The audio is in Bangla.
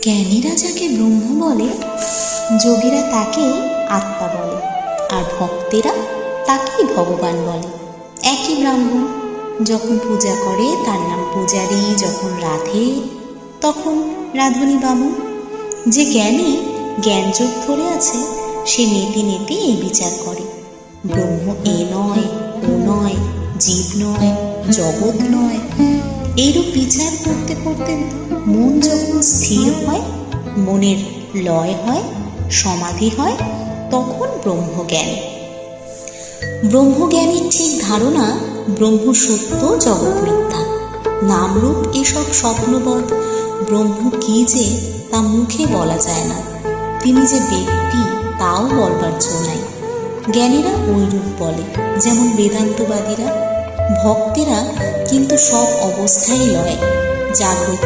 জ্ঞানীরা যাকে ব্রহ্ম বলে, যোগীরা তাকেই আত্মা বলে, আর ভক্তেরা তাকেই ভগবান বলে। একই ব্রাহ্মণ। যখন পূজা করে তার নাম পূজারী, যখন রাধে তখন রাধুনী বামুন। যে জ্ঞানী জ্ঞানযোগ ধরে আছে, সে নেতি নেতি এই বিচার করে, ব্রহ্ম এ নয়, ও নয়, জীব নয়, জগৎ নয়। এইরূপ বিচার করতে করতে মন যখন স্থির হয়, মনের লয় হয়, সমাধি হয়, তখন ব্রহ্মজ্ঞান। ব্রহ্মজ্ঞানের ঠিক ধারণা, ব্রহ্ম সত্য, জগৎ মিথ্যা, নামরূপ এসব স্বপ্নবৎ। ব্রহ্ম কি যে তা মুখে বলা যায় না, তিনি যে ব্যক্তি তাও বলবার জো নাই। জ্ঞানীরা ঐরূপ বলে, যেমন বেদান্তবাদীরা। ভক্তেরা কিন্তু সব অবস্থায় লয়, জাগ্রত